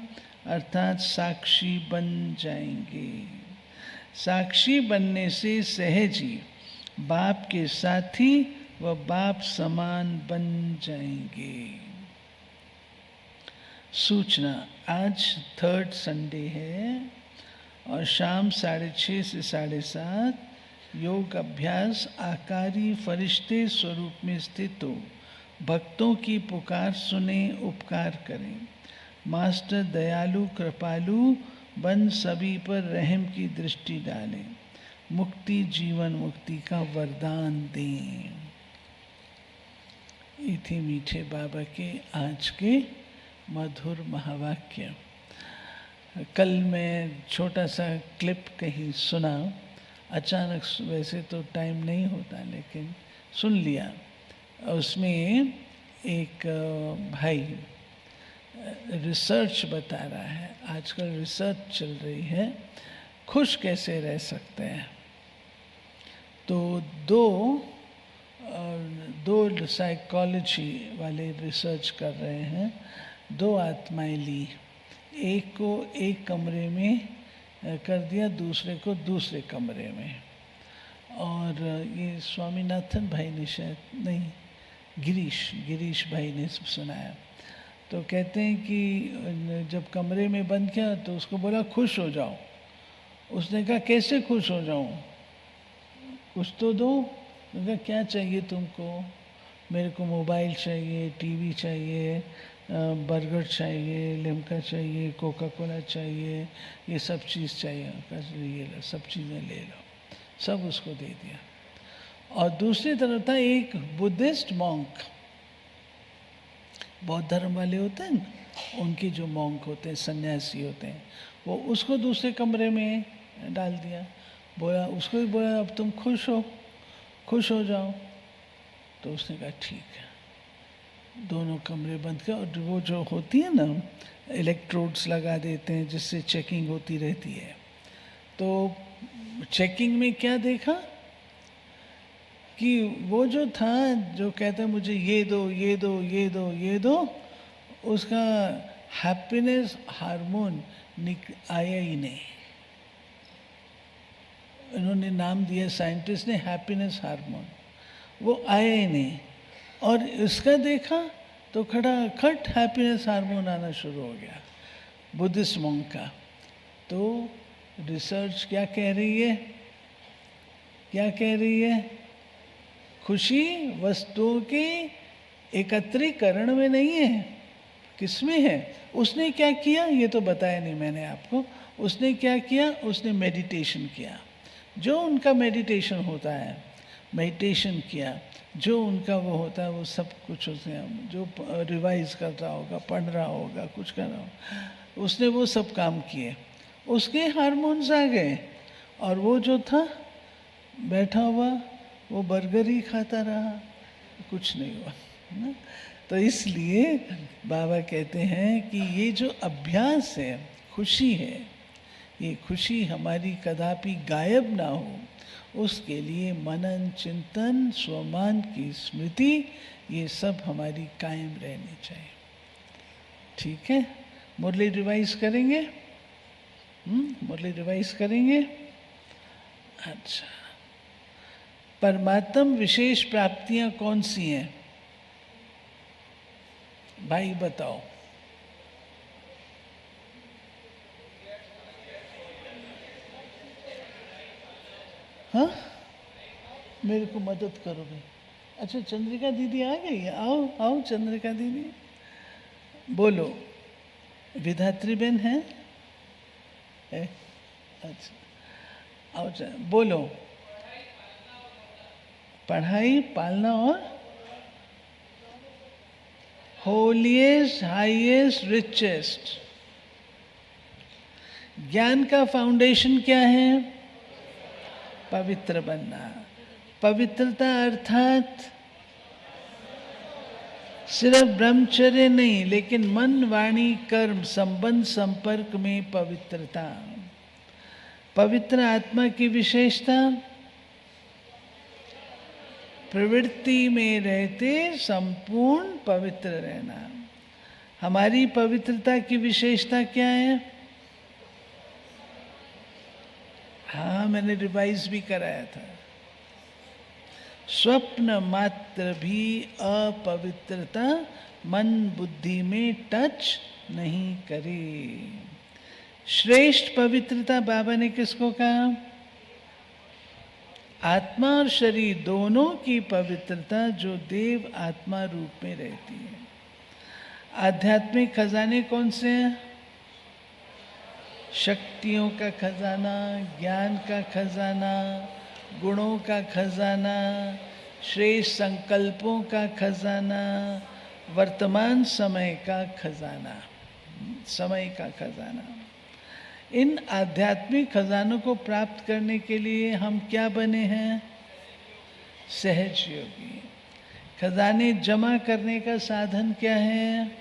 अर्थात साक्षी बन जाएंगे। साक्षी बनने से सहज ही बाप के साथी व बाप समान बन जाएंगे। सूचना। आज 3rd संडे है और शाम 6:30 से 7:30 योग अभ्यास आकारी फरिश्ते स्वरूप में स्थित हो भक्तों की पुकार सुने, उपकार करें। मास्टर दयालु कृपालु बन सभी पर रहम की दृष्टि डालें। मुक्ति, जीवन मुक्ति का वरदान दें। इति मीठे बाबा के आज के मधुर महावाक्य। कल मैं छोटा सा क्लिप कहीं सुना, अचानक, वैसे तो टाइम नहीं होता लेकिन सुन लिया। उसमें एक भाई रिसर्च बता रहा है, आजकल रिसर्च चल रही है खुश कैसे रह सकते हैं। तो दो साइकोलॉजी वाले रिसर्च कर रहे हैं। 2 आत्माएं ली, एक को एक कमरे में कर दिया, दूसरे को दूसरे कमरे में। और ये स्वामीनाथन भाई ने शायद, नहीं, गिरीश भाई ने सुनाया। तो कहते हैं कि जब कमरे में बंद किया तो उसको बोला खुश हो जाओ। उसने कहा कैसे खुश हो जाऊं, कुछ तो दो। उसने कहा क्या चाहिए तुमको? मेरे को मोबाइल चाहिए, टीवी चाहिए, बर्गर चाहिए, लिम्का चाहिए, कोका कोला चाहिए, ये सब चीज़ चाहिए। ये लो, सब चीज़ें ले लो। सब उसको दे दिया। और दूसरी तरफ था एक बुद्धिस्ट मॉन्क। बौद्ध धर्म वाले होते हैं ना, उनके जो मॉन्क होते हैं, सन्यासी होते हैं, वो उसको दूसरे कमरे में डाल दिया, बोला उसको भी बोला अब तुम खुश हो जाओ। तो उसने कहा ठीक है, दोनों कमरे बंद कर, और वो जो होती है ना इलेक्ट्रोड्स लगा देते हैं जिससे चेकिंग होती रहती है। तो चेकिंग में क्या देखा कि वो जो था जो कहता है मुझे ये दो, उसका हैप्पीनेस हार्मोन आया ही नहीं। इन्होंने नाम दिया साइंटिस्ट ने हैप्पीनेस हार्मोन, वो आया ही नहीं। और इसका देखा तो खटाखट हैप्पीनेस हार्मोन आना शुरू हो गया बुद्धिस्ट मॉन्क का। तो रिसर्च क्या कह रही है? खुशी वस्तुओं के एकत्रीकरण में नहीं है, किसमें है? उसने क्या किया ये तो बताया नहीं मैंने आपको। उसने क्या किया? उसने मेडिटेशन किया, जो उनका मेडिटेशन होता है, मेडिटेशन किया, जो उनका वो होता है वो सब कुछ उसने जो रिवाइज कर रहा होगा, पढ़ रहा होगा, कुछ कर रहा होगा, उसने वो सब काम किए, उसके हार्मोन्स आ गए। और वो जो था बैठा हुआ वो बर्गर ही खाता रहा, कुछ नहीं हुआ ना। तो इसलिए बाबा कहते हैं कि ये जो अभ्यास है, खुशी है, ये खुशी हमारी कदापि गायब ना हो, उसके लिए मनन चिंतन स्वमान की स्मृति ये सब हमारी कायम रहनी चाहिए। ठीक है, मुरली रिवाइज करेंगे? मुरली रिवाइज करेंगे। अच्छा, परमात्म विशेष प्राप्तियां कौन सी हैं भाई बताओ? हाँ, मेरे को मदद करोगे? अच्छा, चंद्रिका दीदी आ गई है, आओ चंद्रिका दीदी बोलो। विधात्री बहन है? अच्छा आओ बोलो। पढ़ाई, पालना और होलीएस्ट, हाईएस्ट, रिचेस्ट। ज्ञान का फाउंडेशन क्या है? पवित्र बनना। पवित्रता अर्थात सिर्फ ब्रह्मचर्य नहीं, लेकिन मन वाणी कर्म संबंध संपर्क में पवित्रता। पवित्र आत्मा की विशेषता प्रवृत्ति में रहते संपूर्ण पवित्र रहना। हमारी पवित्रता की विशेषता क्या है? हाँ, मैंने रिवाइज भी कराया था। स्वप्न मात्र भी अपवित्रता मन बुद्धि में टच नहीं करे। श्रेष्ठ पवित्रता बाबा ने किसको कहा? आत्मा और शरीर दोनों की पवित्रता जो देव आत्मा रूप में रहती है। आध्यात्मिक खजाने कौन से हैं? शक्तियों का खजाना, ज्ञान का खजाना, गुणों का खजाना, श्रेष्ठ संकल्पों का खजाना, वर्तमान समय का खजाना, समय का खजाना। इन आध्यात्मिक खजानों को प्राप्त करने के लिए हम क्या बने हैं? सहज योगी। खजाने जमा करने का साधन क्या है?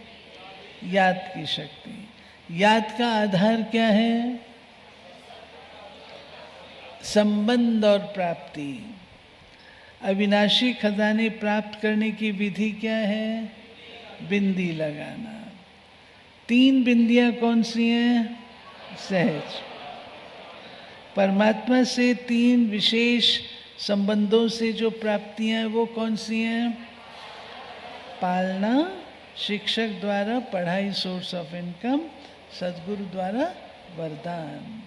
याद की शक्ति। याद का आधार क्या है? संबंध और प्राप्ति। अविनाशी खजाने प्राप्त करने की विधि क्या है? बिंदी लगाना। 3 बिंदियां कौन सी हैं? सहज। परमात्मा से 3 विशेष संबंधों से जो प्राप्तियां हैं वो कौन सी हैं? पालना, शिक्षक द्वारा पढ़ाई सोर्स ऑफ इनकम, सदगुरु द्वारा वरदान।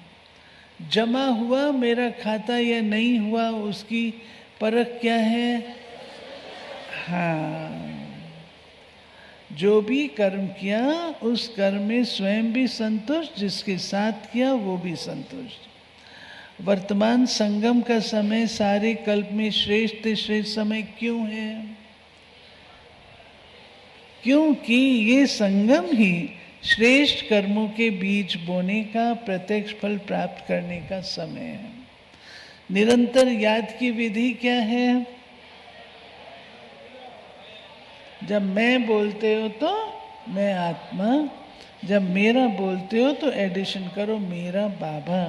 जमा हुआ मेरा खाता या नहीं हुआ उसकी परख क्या है? हाँ, जो भी कर्म किया उस कर्म में स्वयं भी संतुष्ट, जिसके साथ किया वो भी संतुष्ट। वर्तमान संगम का समय सारे कल्प में श्रेष्ठ श्रेष्ठ समय क्यों है? क्योंकि ये संगम ही श्रेष्ठ कर्मों के बीज बोने का, प्रत्यक्ष फल प्राप्त करने का समय है। निरंतर याद की विधि क्या है? जब मैं बोलते हो तो मैं आत्मा, जब मेरा बोलते हो तो एडिशन करो मेरा बाबा।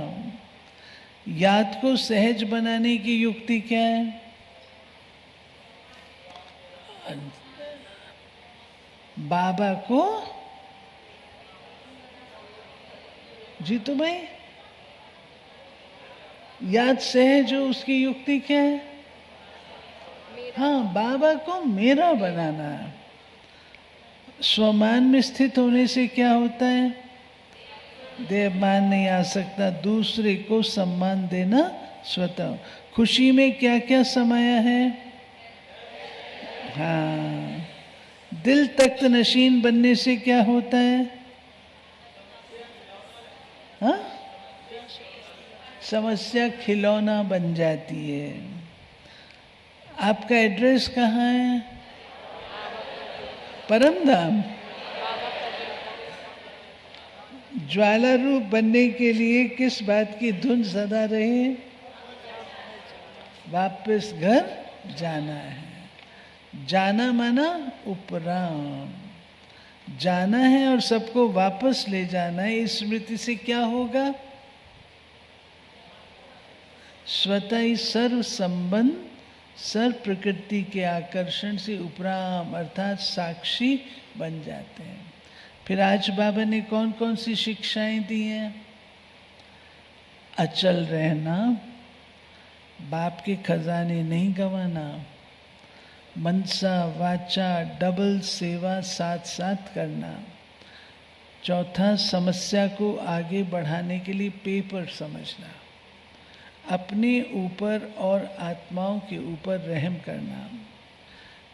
याद को सहज बनाने की युक्ति क्या है? बाबा को जीतू भाई याद सहज हो, उसकी युक्ति क्या है? हाँ, बाबा को मेरा बनाना है। स्वमान में स्थित होने से क्या होता है? देवमान नहीं आ सकता। दूसरे को सम्मान देना स्वतः। खुशी में क्या क्या समाया है? हाँ, दिल तख्त नशीन बनने से क्या होता है? हाँ, समस्या खिलौना बन जाती है। आपका एड्रेस कहाँ है? परमधाम। ज्वाला रूप बनने के लिए किस बात की धुन सदा रहे? वापस घर जाना है। जाना माना उपराम, जाना है और सबको वापस ले जाना है। इस स्मृति से क्या होगा? स्वतः ही सर्व संबंध, सर्व प्रकृति के आकर्षण से उपराम अर्थात साक्षी बन जाते हैं। फिर आज बाबा ने कौन कौन सी शिक्षाएं दी हैं? अचल रहना, बाप के खजाने नहीं गंवाना, मनसा वाचा डबल सेवा साथ साथ करना। चौथा, समस्या को आगे बढ़ाने के लिए पेपर समझना, अपने ऊपर और आत्माओं के ऊपर रहम करना।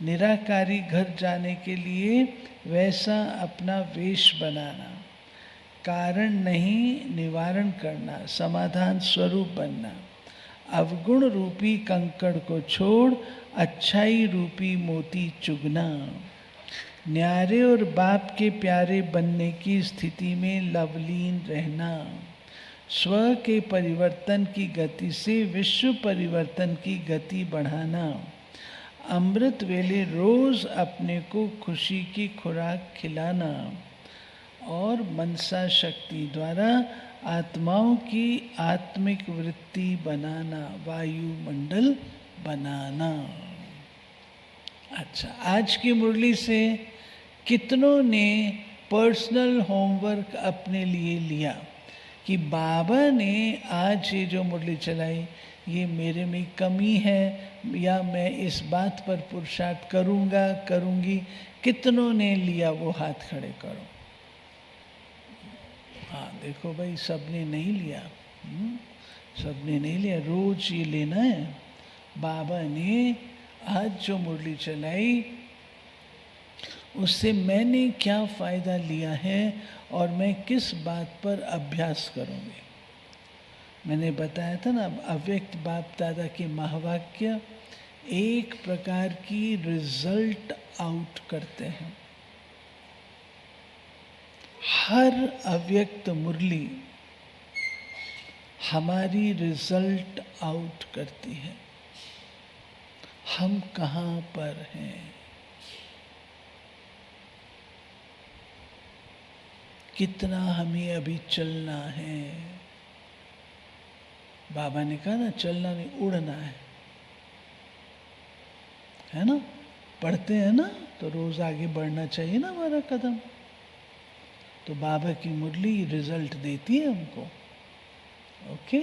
निराकारी घर जाने के लिए वैसा अपना वेश बनाना, कारण नहीं निवारण करना, समाधान स्वरूप बनना। अवगुण रूपी कंकड़ को छोड़ अच्छाई रूपी मोती चुगना। न्यारे और बाप के प्यारे बनने की स्थिति में लवलीन रहना। स्व के परिवर्तन की गति से विश्व परिवर्तन की गति बढ़ाना। अमृत वेले रोज अपने को खुशी की खुराक खिलाना और मनसा शक्ति द्वारा आत्माओं की आत्मिक वृत्ति बनाना, वायुमंडल बनाना। अच्छा, आज की मुरली से कितनों ने पर्सनल होमवर्क अपने लिए लिया कि बाबा ने आज ये जो मुरली चलाई ये मेरे में कमी है या मैं इस बात पर पुरुषार्थ करूँगा करूँगी? कितनों ने लिया वो हाथ खड़े करो। हाँ देखो भाई, सबने नहीं लिया, सबने नहीं लिया। रोज ये लेना है। बाबा ने आज जो मुरली चलाई उससे मैंने क्या फ़ायदा लिया है और मैं किस बात पर अभ्यास करूँगी। मैंने बताया था ना, अव्यक्त बाप दादा के महावाक्य एक प्रकार की रिजल्ट आउट करते हैं। हर अव्यक्त मुरली हमारी रिजल्ट आउट करती है। हम कहाँ पर हैं, कितना हमें अभी चलना है। बाबा ने कहा ना, चलना नहीं उड़ना है ना। पढ़ते हैं ना तो रोज आगे बढ़ना चाहिए ना हमारा कदम। तो बाबा की मुरली रिजल्ट देती है हमको। ओके।